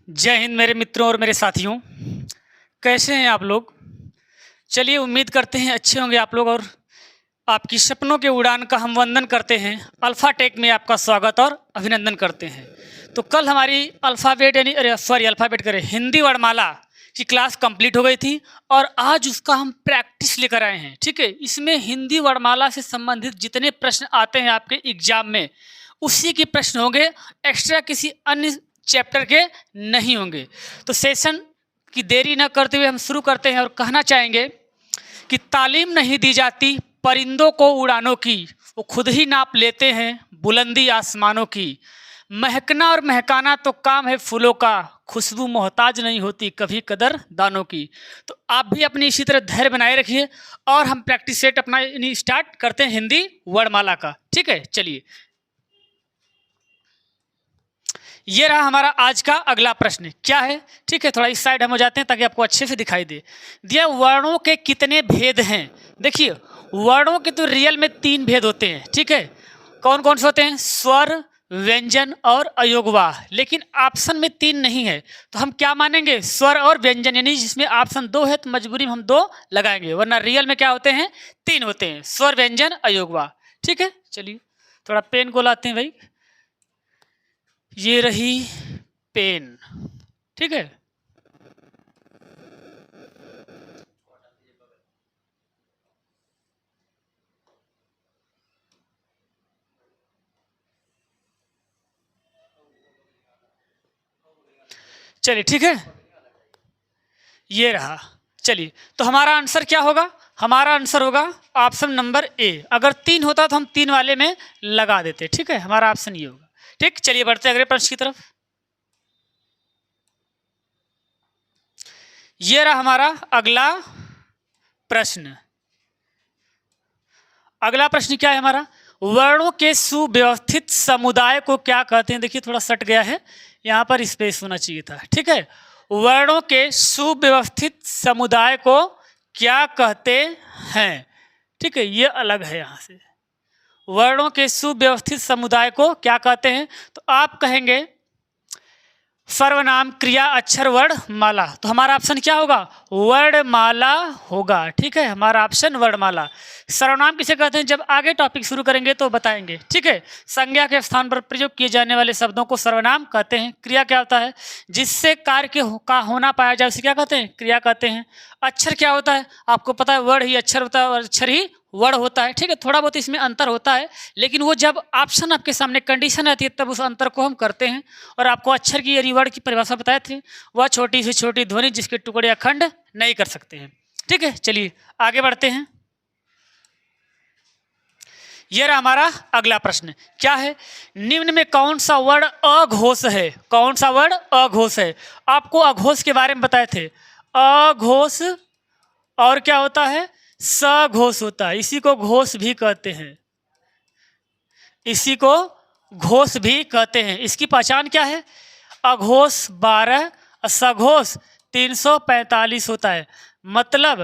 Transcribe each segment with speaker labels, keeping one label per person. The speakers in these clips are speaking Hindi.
Speaker 1: जय हिंद मेरे मित्रों और मेरे साथियों। कैसे हैं आप लोग? चलिए, उम्मीद करते हैं अच्छे होंगे आप लोग और आपकी सपनों के उड़ान का हम वंदन करते हैं। अल्फ़ा टेक में आपका स्वागत और अभिनंदन करते हैं। तो कल हमारी अल्फ़ाबेट करें हिंदी वर्णमाला की क्लास कंप्लीट हो गई थी और आज उसका हम प्रैक्टिस लेकर आए हैं। ठीक है, इसमें हिंदी वर्णमाला से संबंधित जितने प्रश्न आते हैं आपके एग्जाम में उसी के प्रश्न होंगे, एक्स्ट्रा किसी अन्य चैप्टर के नहीं होंगे। तो सेशन की देरी न करते हुए हम शुरू करते हैं और कहना चाहेंगे कि तालीम नहीं दी जाती परिंदों को उड़ानों की, वो खुद ही नाप लेते हैं बुलंदी आसमानों की। महकना और महकाना तो काम है फूलों का, खुशबू मोहताज नहीं होती कभी कदर दानों की। तो आप भी अपनी इसी तरह धैर्य बनाए रखिए और हम प्रैक्टिस सेट अपना स्टार्ट करते हैं हिंदी वर्णमाला का। ठीक है, चलिए, ये रहा हमारा आज का अगला प्रश्न। क्या है? ठीक है, थोड़ा इस साइड हम हो जाते हैं ताकि आपको अच्छे से दिखाई दे। दिया वर्णों के कितने भेद हैं। देखिए, वर्णों के तो रियल में 3 भेद होते हैं। ठीक है, कौन कौन से होते हैं? स्वर, व्यंजन और अयोगवाह। लेकिन ऑप्शन में 3 नहीं है तो हम क्या मानेंगे? स्वर और व्यंजन, यानी जिसमें ऑप्शन 2 है तो मजबूरी में हम 2 लगाएंगे, वरना रियल में क्या होते हैं? 3 होते हैं, स्वर, व्यंजन, अयोगवाह। ठीक है, चलिए थोड़ा पेन को लाते हैं भाई। ये रही पेन। ठीक है, चलिए, ठीक है, ये रहा। चलिए, तो हमारा आंसर क्या होगा? हमारा आंसर होगा ऑप्शन नंबर ए। अगर 3 होता तो हम 3 वाले में लगा देते। ठीक है, हमारा ऑप्शन ये होगा। ठीक, चलिए बढ़ते हैं अगले प्रश्न की तरफ। ये रहा हमारा अगला प्रश्न। अगला प्रश्न क्या है हमारा? वर्णों के सुव्यवस्थित समुदाय को क्या कहते हैं? देखिए, थोड़ा सट गया है, यहाँ पर स्पेस होना चाहिए था। ठीक है, वर्णों के सुव्यवस्थित समुदाय को क्या कहते हैं? ठीक है, ये अलग है यहाँ से। वर्णों के सुव्यवस्थित समुदाय को क्या कहते हैं? तो आप कहेंगे सर्वनाम, क्रिया, अक्षर, वर्णमाला। तो हमारा ऑप्शन क्या होगा? वर्णमाला होगा। ठीक है, हमारा ऑप्शन वर्णमाला। सर्वनाम किसे कहते हैं? जब आगे टॉपिक शुरू करेंगे तो बताएंगे। ठीक है, संज्ञा के स्थान पर प्रयोग किए जाने वाले शब्दों को सर्वनाम कहते हैं। क्रिया क्या होता है? जिससे कार्य का होना पाया जाए उसे क्या कहते हैं? क्रिया कहते हैं। अक्षर क्या होता है? आपको पता है, वर्ण ही अक्षर होता है और अक्षर ही वर्ण होता है। ठीक है, थोड़ा बहुत इसमें अंतर होता है, लेकिन वो जब ऑप्शन आपके सामने कंडीशन आती है तब उस अंतर को हम करते हैं। और आपको अक्षर की यदि वर्ण की परिभाषा बताए थे, वह छोटी से छोटी ध्वनि जिसके टुकड़े अखंड नहीं कर सकते हैं। ठीक है, चलिए आगे बढ़ते हैं। यह रहा हमारा अगला प्रश्न। क्या है? निम्न में कौन सा वर्ण अघोष है? कौन सा वर्ण अघोष है? आपको अघोष के बारे में बताए थे। अघोष और क्या होता है? सघोष होता है। इसी को घोष भी कहते हैं, इसी को घोष भी कहते हैं। इसकी पहचान क्या है? अघोष 12, सघोष 345 होता है। मतलब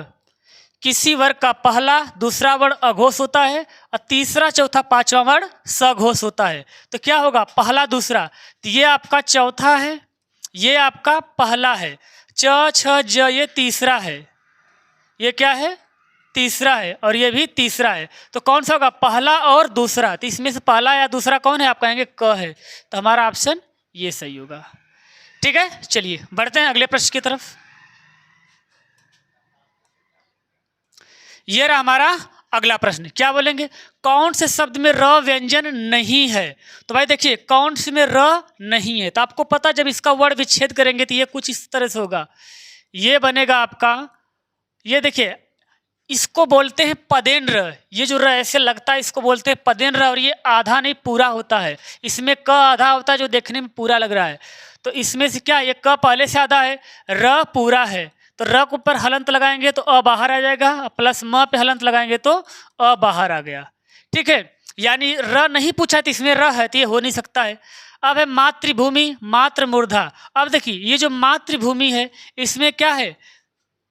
Speaker 1: किसी वर्ग का पहला दूसरा वर्ण अघोष होता है और तीसरा चौथा पांचवा वर्ण सघोष होता है। तो क्या होगा? पहला दूसरा, तो ये आपका चौथा है, ये आपका पहला है। च छ ज ये तीसरा है, ये क्या है? तीसरा है, और ये भी तीसरा है। तो कौन सा होगा? पहला और दूसरा। तो इसमें से पहला या दूसरा कौन है? आप कहेंगे क है। तो हमारा ऑप्शन ये सही होगा। ठीक है, चलिए बढ़ते हैं अगले प्रश्न की तरफ। ये रहा हमारा अगला प्रश्न। क्या बोलेंगे? कौन से शब्द में र व्यंजन नहीं है? तो भाई देखिए, कौन से में र नहीं है तो आपको पता, जब इसका वर्ण विच्छेद करेंगे तो ये कुछ इस तरह से होगा। ये बनेगा आपका, ये देखिए, इसको बोलते हैं पदेन्द्र। ये जो र ऐसे लगता है इसको बोलते हैं पदेन्द्र, और ये आधा नहीं पूरा होता है। इसमें क आधा होता है जो देखने में पूरा लग रहा है। तो इसमें से क्या, ये क पहले से आधा है, र पूरा है। तो र के ऊपर हलंत लगाएंगे तो अ बाहर आ जाएगा, प्लस म पे हलंत लगाएंगे तो अ बाहर आ गया। ठीक है, यानी र नहीं पूछा तो इसमें र है, तो ये हो नहीं सकता है। अब है मातृभूमि, मातृ मूर्धा। अब देखिए, ये जो मातृभूमि है इसमें क्या है?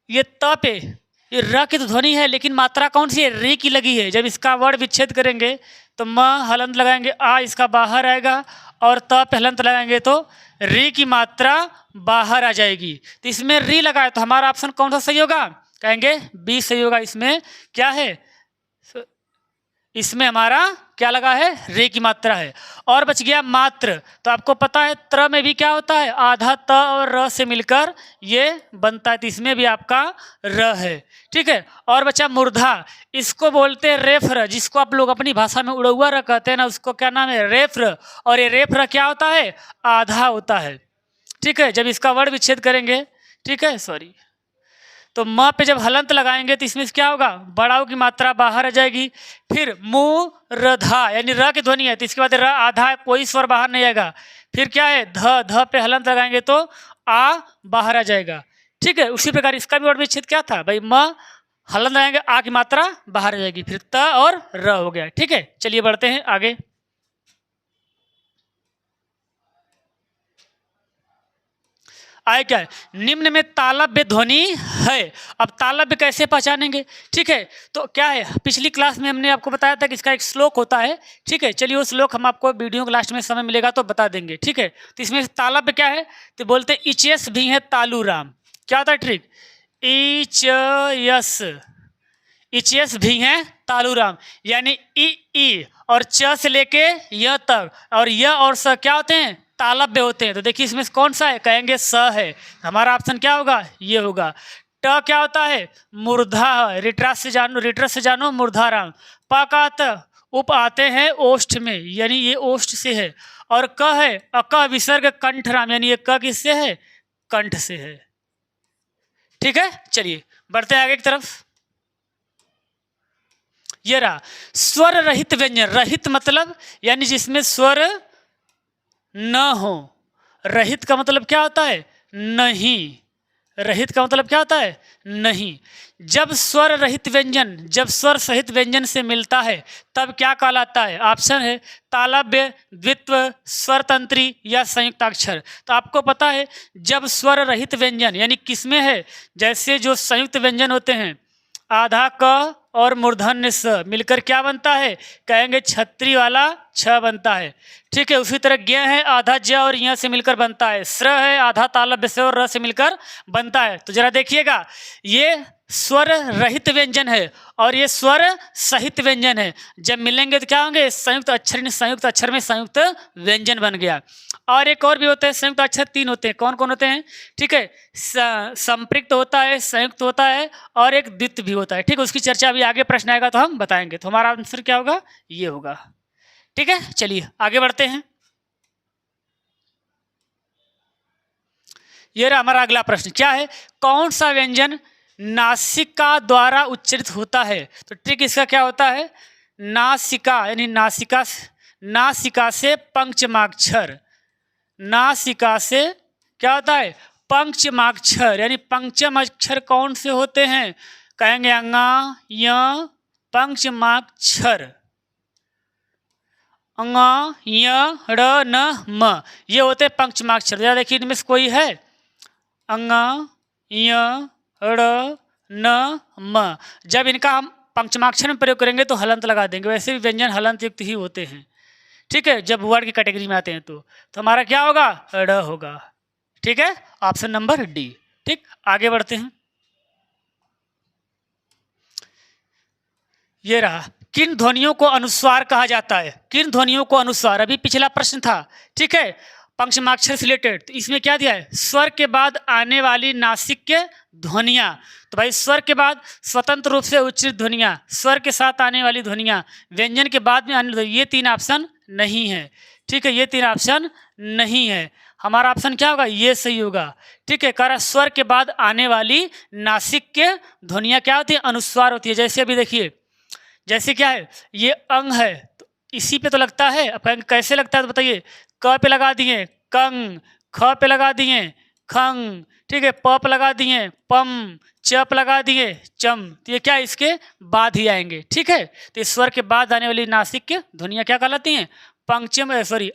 Speaker 1: ये त पे ये र की तो ध्वनि है, लेकिन मात्रा कौन सी है? री की लगी है। जब इसका वर्ण विच्छेद करेंगे तो म हलंत लगाएंगे आ इसका बाहर आएगा, और त पे हलंत लगाएंगे तो री की मात्रा बाहर आ जाएगी। तो इसमें री लगाए तो हमारा ऑप्शन कौन सा सही होगा? कहेंगे बी सही होगा। इसमें क्या है? इसमें हमारा क्या लगा है? रे की मात्रा है। और बच गया मात्र। तो आपको पता है त्र में भी क्या होता है? आधा त और र से मिलकर ये बनता है, तो इसमें भी आपका र है। ठीक है। और बचा मूर्धा, इसको बोलते हैं रेफ्र, जिसको आप लोग अपनी भाषा में उड़ौआ र कहते हैं ना, उसको क्या नाम है? रेफ्र। और ये रेफ्र क्या होता है? आधा होता है। ठीक है। जब इसका वर्ण विच्छेद करेंगे, ठीक है, सॉरी, तो म पे जब हलंत लगाएंगे तो इसमें क्या होगा? बड़ाऊ की मात्रा बाहर आ जाएगी। फिर मूर्धा यानी र की ध्वनि है, तो इसके बाद र आधा है, कोई स्वर बाहर नहीं आएगा। फिर क्या है? ध पे हलंत लगाएंगे तो आ बाहर आ जाएगा। ठीक है। उसी प्रकार इसका भी वर्ण विच्छेद क्या था भाई? म हलंत लगाएंगे, आ की मात्रा बाहर आ जाएगी, फिर त और र हो गया। ठीक है। चलिए बढ़ते हैं आगे। आए क्या है? निम्न में तालव्य ध्वनि है। अब तालव्य कैसे पहचानेंगे? ठीक है। तो क्या है, पिछली क्लास में हमने आपको बताया था कि इसका एक श्लोक होता है। ठीक है। चलिए वो श्लोक हम आपको वीडियो के लास्ट में समय मिलेगा तो बता देंगे। ठीक है। तो इसमें तालव्य क्या है? तो बोलते इचयस भी है तालू राम। क्या होता है ट्रिक? इचयस, इचयस भी है तालू राम, यानी ई और च से लेके य तक, और य और स क्या होते हैं? तालव्य होते हैं। तो देखिए इसमें कौन सा है? कहेंगे स है। हमारा ऑप्शन क्या होगा? ये होगा। ट क्या होता है? मूर्धा, रिट्रस से जानो मूर्धाराम। प का त उप आते हैं ओष्ठ में, यानी ये ओष्ठ से है। और क है अक विसर्ग कंठराम, यानी ये क किससे है? कंठ से है। ठीक है। चलिए बढ़ते हैं आगे की तरफ। ये रहा स्वर रहित व्यंजन। रहित मतलब यानी जिसमें स्वर न हो। रहित का मतलब क्या होता है? नहीं। रहित का मतलब क्या होता है? नहीं। जब स्वर रहित व्यंजन जब स्वर सहित व्यंजन से मिलता है तब क्या कहलाता है? ऑप्शन है तालव्य, द्वित्व, स्वरतंत्री या संयुक्ताक्षर। तो आपको पता है जब स्वर रहित व्यंजन यानी किसमें है? जैसे जो संयुक्त व्यंजन होते हैं, आधा क और मूर्धन्य स मिलकर क्या बनता है? कहेंगे छत्री वाला छ बनता है। ठीक है। उसी तरह ज्ञ है, आधा ज और य से मिलकर बनता है। स्र है, आधा तालव्य से और र से मिलकर बनता है। तो जरा देखिएगा, ये स्वर रहित व्यंजन है और ये स्वर सहित व्यंजन है। जब मिलेंगे तो क्या होंगे? संयुक्त अक्षर। संयुक्त अक्षर में संयुक्त व्यंजन बन गया। और एक और भी होते हैं संयुक्त अक्षर, 3 होते हैं। कौन कौन होते हैं? ठीक है। संपृक्त होता है, संयुक्त होता है और एक द्वित्व भी होता है। ठीक है। उसकी चर्चा अभी आगे प्रश्न आएगा तो हम बताएंगे। तो हमारा आंसर क्या होगा? ये होगा। ठीक है। चलिए आगे बढ़ते हैं। ये रहा हमारा अगला प्रश्न। क्या है? कौन सा व्यंजन नासिका द्वारा उच्चारित होता है? तो ट्रिक इसका क्या होता है? नासिका यानी नासिका से पंचमाक्षर। नासिका से क्या होता है? पंचमाक्षर, यानी पंचम अक्षर कौन से होते हैं? कहेंगे अंगा य पंचमाक्षर। अंगा य ड़ न म, ये होते हैं पंचमाक्षर। जरा देखिए इनमें से कोई है? अंगा य ड़ न म। जब इनका हम पंचमाक्षर में प्रयोग करेंगे तो हलंत लगा देंगे। वैसे भी व्यंजन हलंत युक्त ही होते हैं। ठीक है। जब वर्ण की कैटेगरी में आते हैं तो हमारा क्या होगा? ड़ होगा। ठीक है। Option number D. ठीक। आगे बढ़ते हैं। ये रहा किन ध्वनियों को अनुस्वार कहा जाता है? किन ध्वनियों को अनुस्वार? अभी पिछला प्रश्न था। ठीक है। पंचमाक्षर से रिलेटेड। तो इसमें क्या दिया है? स्वर के बाद आने वाली नासिक्य ध्वनियाँ। तो भाई स्वर के बाद स्वतंत्र रूप से उच्चारित ध्वनियाँ, स्वर के साथ आने वाली ध्वनियाँ, व्यंजन के बाद में आने, ये 3 ऑप्शन नहीं है। ठीक है। ये 3 ऑप्शन नहीं है। हमारा ऑप्शन क्या होगा? ये सही होगा। ठीक है। कारण स्वर के बाद आने वाली नासिक्य ध्वनियाँ क्या होती है? अनुस्वार होती है। जैसे अभी देखिए, जैसे क्या है? ये अंग है तो इसी पे तो लगता है। अब कैसे लगता है तो बताइए। क पे लगा दिए कंग, ख पे लगा दिए खंग, ठीक है, प पे लगा दिए पम, च पे लगा दिए चम। तो ये क्या इसके बाद ही आएंगे। ठीक है। तो इस स्वर के बाद आने वाली नासिक के ध्वनियाँ क्या कहलाती हैं? पंचम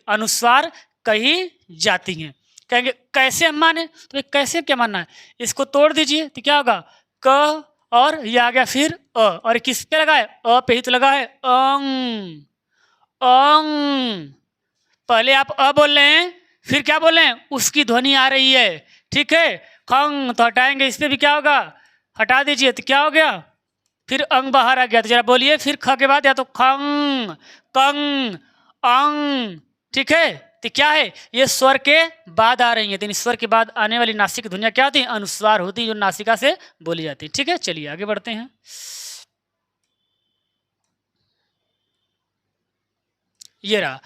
Speaker 1: अनुस्वार कही जाती हैं। कहेंगे कैसे हम माने? तो कैसे क्या मानना है? इसको तोड़ दीजिए तो क्या होगा? क और ये आ गया फिर अ, और किस पे लगा है? अ पे ही तो लगा है अंग। अंग। पहले आप अ बोल रहे हैं, फिर क्या बोल रहे हैं, उसकी ध्वनि आ रही है, ठीक है। खंग तो हटाएंगे, इस पे भी क्या होगा, हटा दीजिए तो क्या हो गया, फिर अंग बाहर आ गया। तो जरा बोलिए फिर ख के बाद, या तो खंग, कंग, अंग, ठीक है। तो क्या है, ये स्वर के बाद आ रही है, तो स्वर के बाद आने वाली नासिक ध्वनियां क्या होती हैं, अनुस्वार होती है, जो नासिका से बोली जाती है, ठीक है। चलिए आगे बढ़ते हैं। ये रहा,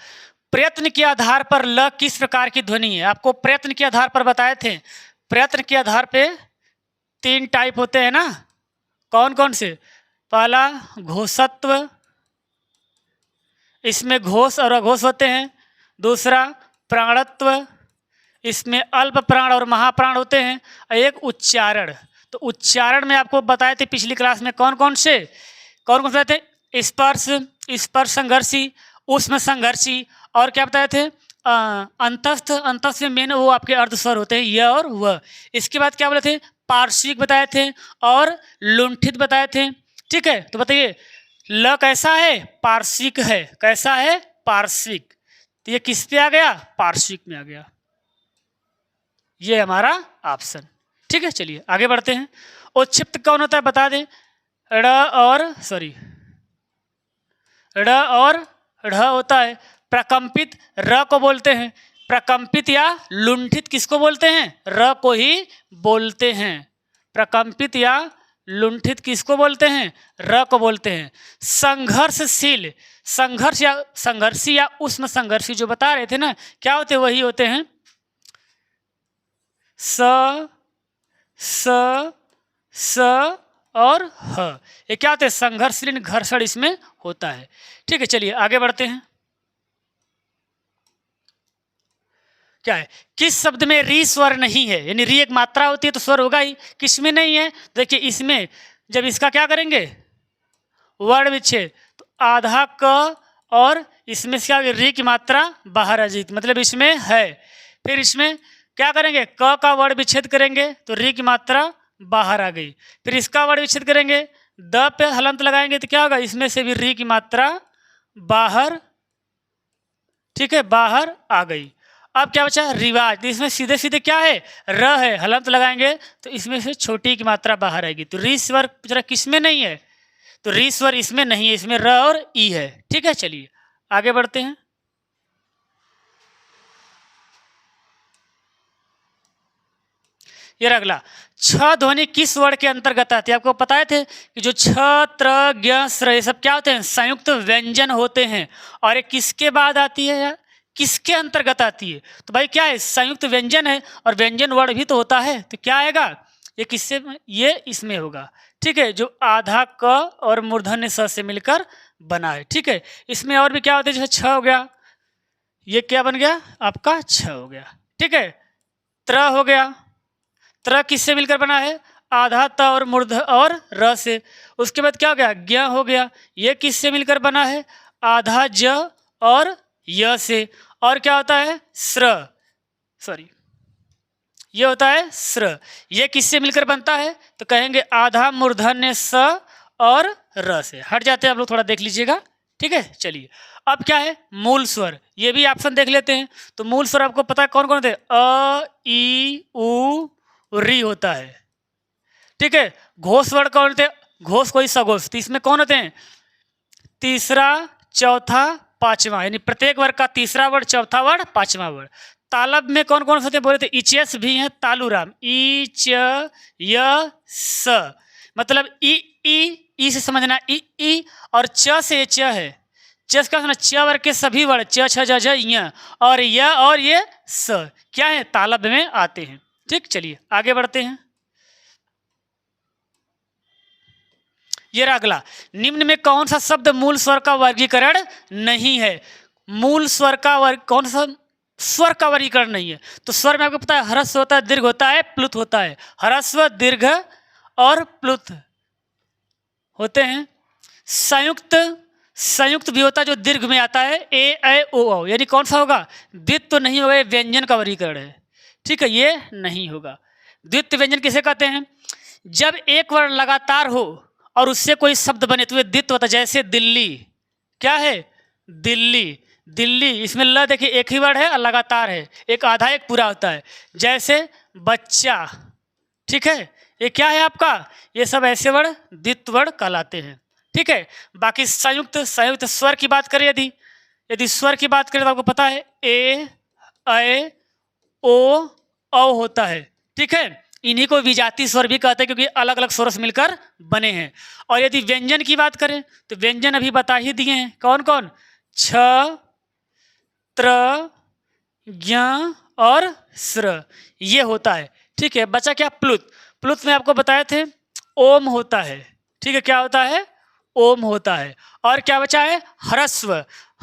Speaker 1: प्रयत्न के आधार पर ल किस प्रकार की ध्वनि है। आपको प्रयत्न के आधार पर बताए थे, प्रयत्न के आधार पे 3 टाइप होते हैं ना, कौन कौन से। पहला घोषत्व, इसमें घोष और अघोष होते हैं। दूसरा प्राणत्व, इसमें अल्प प्राण और महाप्राण होते हैं। और एक उच्चारण, तो उच्चारण में आपको बताए थे पिछली क्लास में कौन कौन से बताए थे, स्पर्श, स्पर्श संघर्षी, उष्म संघर्षी, और क्या बताए थे, अंतस्थ। अंतस्थ में मेन वो आपके अर्ध स्वर होते हैं, य और व। इसके बाद क्या बोले थे, पार्श्विक बताए थे और लुंठित बताए थे, ठीक है। तो बताइए ल कैसा है, पार्श्विक है, कैसा है, पार्श्विक। तो ये किस पे आ गया, पार्श्विक में आ गया, ये हमारा ऑप्शन, ठीक है। चलिए आगे बढ़ते हैं। उच्छिप्त कौन होता है बता दें, ड़ और ढ़ होता है। प्रकंपित र को बोलते हैं, प्रकंपित या लुंठित किसको बोलते हैं, र को ही बोलते हैं। प्रकंपित या लुंठित किसको बोलते हैं, र को बोलते हैं। संघर्षशील, संघर्ष या संघर्षी या उष्म संघर्षी जो बता रहे थे ना, क्या होते, वही होते हैं। स स और ह, ये क्या होते हैं, संघर्षशील, घर्षण इसमें होता है, ठीक है। चलिए आगे बढ़ते हैं। क्या है, किस शब्द में री स्वर नहीं है, यानी री एक मात्रा होती है तो स्वर होगा ही, किसमें नहीं है। देखिए इसमें जब इसका क्या करेंगे, वर्ण विच्छेद, तो आधा क और इसमें से क्या री की मात्रा बाहर आ जाएगी, मतलब इसमें है। फिर इसमें क्या करेंगे, क का वर्ण विच्छेद करेंगे तो री की मात्रा बाहर आ गई। फिर इसका वर्ण विच्छेद करेंगे, द पे हलंत लगाएंगे तो क्या होगा, इसमें से भी री की मात्रा बाहर, ठीक है, बाहर आ गई। अब क्या बचा, रिवाज, तो इसमें सीधे सीधे क्या है, र है, हलंत लगाएंगे तो इसमें से छोटी की मात्रा बाहर आएगी। तो री स्वर जरा किसमें नहीं है, तो री स्वर इसमें नहीं है, इसमें र और ई है, ठीक है। चलिए आगे बढ़ते हैं। ये अगला, छ ध्वनि किस वर्ण के अंतर्गत आती है। आपको बताए थे कि जो छ, त्र, ज्ञ, स्र, ये सब क्या होते हैं, संयुक्त व्यंजन होते हैं। और ये किसके बाद आती है यार, किसके अंतर्गत आती है, तो भाई क्या है, संयुक्त व्यंजन है, और व्यंजन वर्ण भी तो होता है, तो क्या आएगा, ये किससे, ये इसमें होगा, ठीक है, जो आधा क और मूर्धन्य स से मिलकर बना है, ठीक है। इसमें और भी क्या होता है, जैसे छ हो गया, ये क्या बन गया आपका, छ हो गया, ठीक है। त्र हो गया, त्र किससे मिलकर बना है, आधा त और मूर्ध और र से। उसके बाद क्या हो गया, ज्ञ हो गया, ये किससे मिलकर बना है, आधा ज और य से। और क्या होता है, ये होता है स्र, ये किससे मिलकर बनता है, तो कहेंगे आधा मूर्धन्य स और र से। हट जाते हैं आप लोग, थोड़ा देख लीजिएगा, ठीक है। चलिए अब क्या है, मूल स्वर, ये भी ऑप्शन देख लेते हैं। तो मूल स्वर आपको पता है कौन कौन होते हैं, अ, ई, उ, री होता है, ठीक है। घोष वर्ण कौन होते हैं, घोष कोई सघोष, तो इसमें कौन होते हैं, तीसरा, चौथा, पांचवा, यानी प्रत्येक वर्ग का तीसरा वर्ण, चौथा वर्ण, पांचवा वर्ण। तालब में कौन कौन होते हैं बोले थे, इचेस भी हैं, तालुराम, ई, च, य, स, मतलब ई से समझना, ई और च से च है, च का समझना, च वर्ग के सभी वर्ण, च, छ, ज, य, और ये स क्या है, तालब में आते हैं, ठीक। चलिए आगे बढ़ते हैं। ये अगला, निम्न में कौन सा शब्द मूल स्वर का वर्गीकरण नहीं है। मूल स्वर का वर्ग, कौन सा स्वर का वर्गीकरण नहीं है, तो स्वर में आपको पता है ह्रस्व होता है, दीर्घ होता है, प्लुत होता है। ह्रस्व, दीर्घ और प्लुत होते हैं। संयुक्त भी होता है जो दीर्घ में आता है, ए, ऐ, ओ, औ, यानी कौन सा होगा, द्वित्व तो नहीं होगा, ये व्यंजन का वर्गीकरण है, ठीक है, ये नहीं होगा। द्वित्व व्यंजन किसे कहते हैं, जब एक वर्ण लगातार हो और उससे कोई शब्द बने तो वे द्वित्व होता है। जैसे दिल्ली क्या है, दिल्ली, दिल्ली, इसमें ल देखिए एक ही वर्ड है और लगातार है, एक आधा एक पूरा होता है। जैसे बच्चा, ठीक है, ये क्या है आपका, ये सब ऐसे वर्ड द्वित्व वर्ड कहलाते हैं। ठीक है, बाकी संयुक्त संयुक्त स्वर की बात करें, यदि यदि स्वर की बात करें तो आपको पता है ए, ऐ, ओ, औ होता है। ठीक है, इन्हीं को विजातीय स्वर भी कहते हैं क्योंकि अलग अलग स्वरों से मिलकर बने हैं। और यदि व्यंजन की बात करें तो व्यंजन अभी बता ही दिए हैं, कौन कौन, छ, त्र, ज्ञ और स्र, ये होता है। ठीक है, बचा क्या, प्लुत, प्लुत में आपको बताए थे ओम होता है। ठीक है, क्या होता है, ओम होता है। और क्या बचा है, ह्रस्व,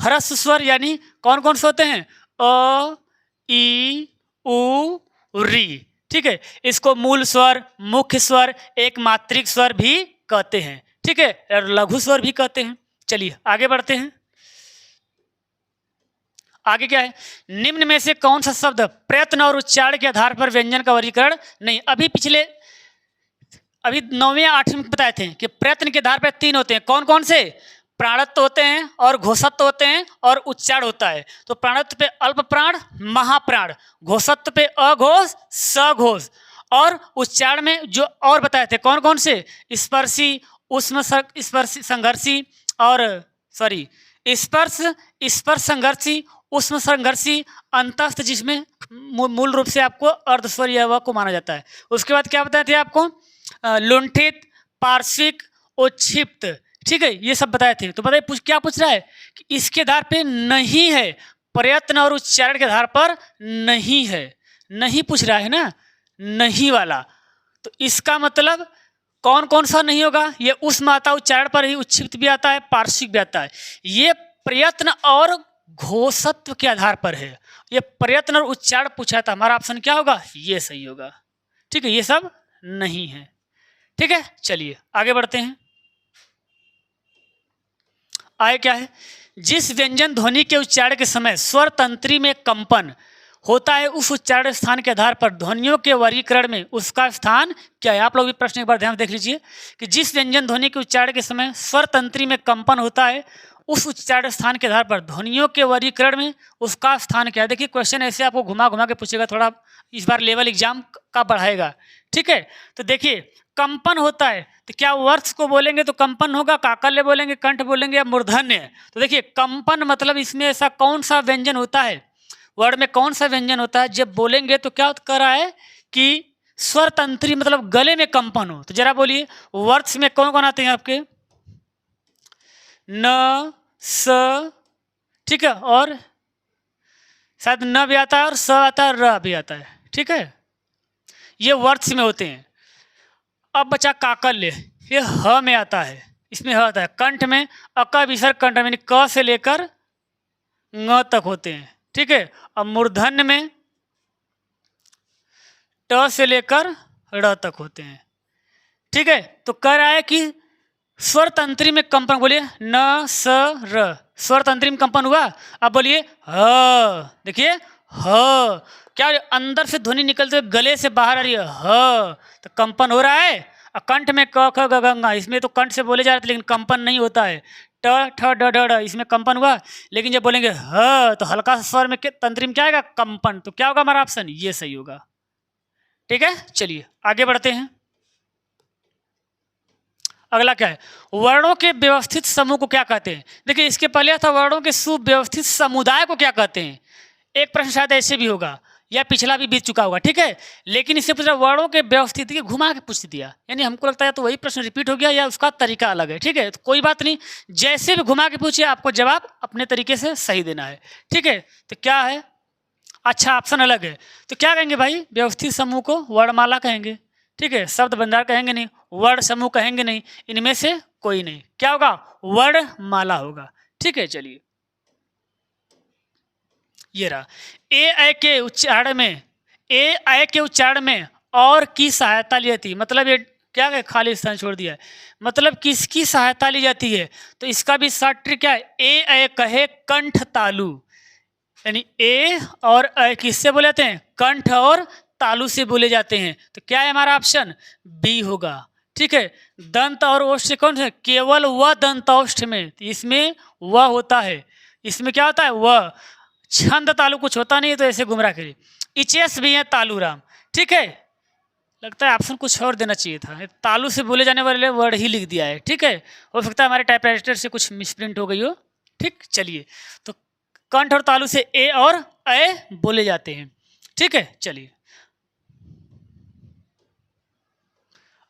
Speaker 1: ह्रस्व स्वर यानी कौन कौन से होते हैं, अ, ई, उ, री। ठीक है, इसको मूल स्वर, मुख्य स्वर, एक मात्रिक स्वर भी कहते हैं। ठीक है, और लघु स्वर भी कहते हैं। चलिए आगे बढ़ते हैं। आगे क्या है, निम्न में से कौन सा शब्द प्रयत्न और उच्चारण के आधार पर व्यंजन का वर्गीकरण नहीं, अभी 9वें 8वें में बताए थे कि प्रयत्न के आधार पर 3 होते हैं, कौन कौन से, प्राणत्व होते हैं और घोषत्व होते हैं और उच्चारण होता है। तो प्राणत्व पे अल्प प्राण महाप्राण, घोषत्व पे अघोष सघोष, और उच्चारण में जो और बताए थे कौन कौन से, स्पर्शी, उष्म स्पर्शी संघर्षी, और सॉरी स्पर्श स्पर्श संघर्षी, उष्म संघर्षी, अंतस्थ, जिसमें मूल रूप से आपको अर्धस्वर यह को माना जाता है। उसके बाद क्या बताए थे आपको, लुंठित, पार्श्विक, उच्छिप्त। ठीक है, ये सब बताए थे। तो बताइए क्या पूछ रहा है कि इसके आधार पे नहीं है, प्रयत्न और उच्चारण के आधार पर नहीं है, नहीं पूछ रहा है ना, नहीं वाला। तो इसका मतलब कौन कौन सा नहीं होगा, ये उष्म आता, उच्चारण पर ही उच्छिप्त भी आता है, पार्श्विक भी आता है। ये प्रयत्न और घोषत्व के आधार पर है, ये प्रयत्न और उच्चारण पूछा था, हमारा ऑप्शन क्या होगा, ये सही होगा। ठीक है, ये सब नहीं है। ठीक है, चलिए आगे बढ़ते हैं। आगे क्या है, जिस व्यंजन ध्वनि के उच्चारण के समय स्वर तंत्री में कंपन होता है, उस उच्चारण स्थान के आधार पर ध्वनियों के वर्गीकरण में उसका स्थान क्या है। आप लोग भी प्रश्न एक बार ध्यान देख लीजिए कि जिस व्यंजन ध्वनि के उच्चारण के समय स्वर तंत्री में कंपन होता है, उस उच्चारण स्थान के आधार पर ध्वनियों के वर्गीकरण में उसका स्थान क्या है। देखिए क्वेश्चन ऐसे आपको घुमा घुमा के पूछेगा, थोड़ा इस बार लेवल एग्जाम का बढ़ाएगा। ठीक है, तो देखिए कंपन होता है तो क्या वर्ष को बोलेंगे तो कंपन होगा, काकल्य बोलेंगे, कंठ बोलेंगे या मूर्धन्य। तो देखिए कंपन मतलब इसमें ऐसा कौन सा व्यंजन होता है, वर्ड में कौन सा व्यंजन होता है, जब बोलेंगे तो क्या कर रहा है कि स्वर तंत्री मतलब गले में कंपन हो। तो जरा बोलिए वर्ष में कौन कौन आते हैं आपके, न, स, ठीक है, और शायद न भी आता है और स आता है, र भी आता है। ठीक है, ये वर्ष में होते हैं। अब बचा काकल्य, ये ह में आता है, इसमें ह आता है। कंठ में अका विसर्ग कंठ में क से लेकर ङ तक होते हैं। ठीक है, अब मूर्धन्य में ट से लेकर ड़ तक होते हैं। ठीक है, तो कह रहा है कि स्वर तंत्री में कंपन, बोलिए न, स, र, स्वर तंत्री में कंपन हुआ। अब बोलिए ह, देखिए ह, क्या अंदर से ध्वनि निकलते हुए गले से बाहर आ रही है, ह, तो कंपन हो रहा है। और कंठ में क, ख, ग, घ, इसमें तो कंठ से बोले जा रहे थे लेकिन कंपन नहीं होता है। ट, ठ, ड, ढ, इसमें कंपन हुआ, लेकिन जब बोलेंगे ह तो हल्का सा स्वर में तंत्री में क्या आएगा, कंपन। तो क्या होगा हमारा ऑप्शन, ये सही होगा। ठीक है, चलिए आगे बढ़ते हैं। अगला क्या है, वर्णों के व्यवस्थित समूह को क्या कहते हैं। देखिए इसके पहले था वर्णों के सुव्यवस्थित समुदाय को क्या कहते हैं। एक प्रश्न शायद ऐसे भी होगा या पिछला भी बीत चुका होगा। ठीक है, लेकिन इससे पूछा वर्णों के व्यवस्थित के घुमा के पूछ दिया, यानी हमको लगता है तो वही प्रश्न रिपीट हो गया या उसका तरीका अलग है। ठीक है, तो कोई बात नहीं, जैसे भी घुमा के पूछे आपको जवाब अपने तरीके से सही देना है। ठीक है, तो क्या है, अच्छा ऑप्शन अलग है। तो क्या कहेंगे भाई, व्यवस्थित समूह को वर्णमाला कहेंगे। ठीक है, शब्द भंडार कहेंगे नहीं, वर्ण समूह कहेंगे नहीं, इनमें से कोई नहीं। क्या होगा, वर्णमाला होगा। ठीक है, चलिए ये रहा, ए ऐ के उच्चारण में, ए ऐ के उच्चारण में और की सहायता ली जाती है। मतलब ये क्या है, खाली स्थान छोड़ दिया है, मतलब किसकी सहायता ली जाती है। तो इसका भी शॉर्ट ट्रिक क्या है, ए ऐ कहे कंठ तालु, यानी ए और ऐ किससे बोले जाते हैं, कंठ और तालु से बोले जाते हैं। तो क्या है हमारा ऑप्शन, बी होगा। ठीक है, दंत और ओष्ठ से कौन से, केवल वह दंत ओष्ठ में, इसमें वह होता है। इसमें क्या होता है वह, छंद तालु कुछ होता नहीं है तो ऐसे गुमराह करिए। इचेस भी है तालुराम, ठीक है। लगता है ऑप्शन कुछ और देना चाहिए था, तालु से बोले जाने वाले वर्ड ही लिख दिया है, ठीक है। हो सकता है हमारे टाइपराइटर से कुछ मिसप्रिंट हो गई हो, ठीक। चलिए, तो कंठ और तालु से ए और ए बोले जाते हैं, ठीक है। चलिए,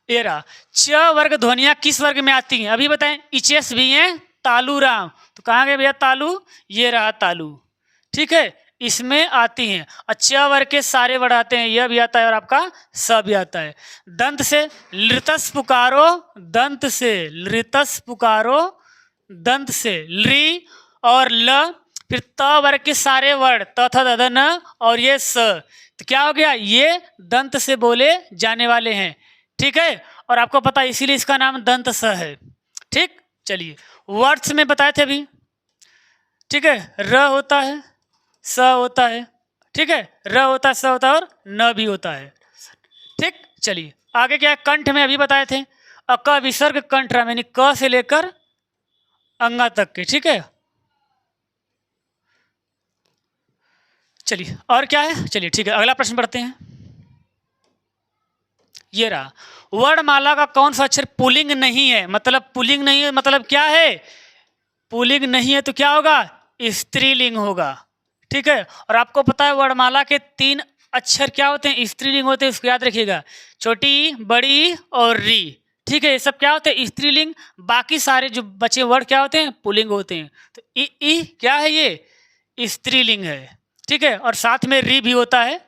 Speaker 1: ये रहा च वर्ग ध्वनियां किस वर्ग में आती हैं अभी बताएं। इचेस भी हैं तालुराम, तो कहाँ गए भैया तालु, ये रहा तालु, ठीक है, इसमें आती हैं। अच्छा वर्ग के सारे वर्ड आते हैं, यह भी आता है और आपका स भी आता है। दंत से लृतस पुकारो, दंत से लृतस पुकारो, दंत से लृ और ल, फिर त वर्ग के सारे वर्ड त थ द ध न और ये स, तो क्या हो गया, ये दंत से बोले जाने वाले हैं, ठीक है। और आपको पता है इसीलिए इसका नाम दंत स है, ठीक। चलिए, वर्ड्स में बताए थे अभी, ठीक है। र होता है, स होता है, ठीक है, र होता है, स होता है और न भी होता है, ठीक। चलिए आगे क्या है, कंठ में अभी बताए थे अक विसर्ग कंठ राम, यानी क से लेकर अंगा तक के, ठीक है। चलिए और क्या है, चलिए ठीक है, अगला प्रश्न पढ़ते हैं। ये रहा वर्णमाला का कौन सा अक्षर पुल्लिंग नहीं है, मतलब पुल्लिंग नहीं है मतलब क्या है, पुल्लिंग नहीं है तो क्या होगा, स्त्रीलिंग होगा, ठीक है। और आपको पता है वर्णमाला के 3 अक्षर क्या होते हैं, स्त्रीलिंग होते हैं, इसको याद रखिएगा, छोटी बड़ी और री, ठीक है। ये सब क्या होते हैं स्त्रीलिंग, बाकी सारे जो बचे वर्ड क्या होते हैं पुल्लिंग होते हैं। तो ई क्या है, ये स्त्रीलिंग है, ठीक है। और साथ में री भी होता है,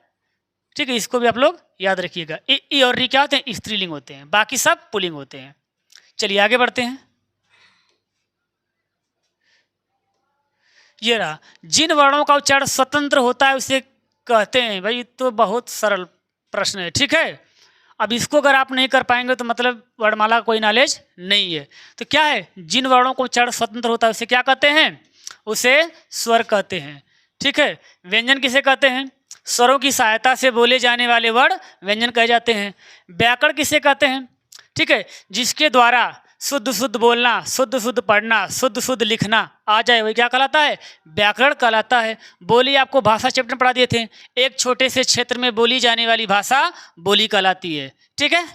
Speaker 1: ठीक है, इसको भी आप लोग याद रखिएगा। ई और री क्या होते हैं स्त्रीलिंग होते हैं, बाकी सब पुल्लिंग होते हैं। चलिए आगे बढ़ते हैं। ये रहा जिन वर्णों का उच्चारण स्वतंत्र होता है उसे कहते हैं, भाई तो बहुत सरल प्रश्न है, ठीक है। अब इसको अगर आप नहीं कर पाएंगे तो मतलब वर्णमाला का कोई नॉलेज नहीं है। तो क्या है, जिन वर्णों का उच्चारण स्वतंत्र होता है उसे क्या कहते हैं, उसे स्वर कहते हैं, ठीक है। व्यंजन किसे कहते हैं, स्वरों की सहायता से बोले जाने वाले वर्ड व्यंजन कहे जाते हैं। व्याकरण किसे कहते हैं, ठीक है, जिसके द्वारा शुद्ध शुद्ध बोलना, शुद्ध शुद्ध पढ़ना, शुद्ध शुद्ध लिखना आ जाए वही क्या कहलाता है, व्याकरण कहलाता है। बोली आपको भाषा चैप्टर में पढ़ा दिए थे, एक छोटे से क्षेत्र में बोली जाने वाली भाषा बोली कहलाती है, ठीक है।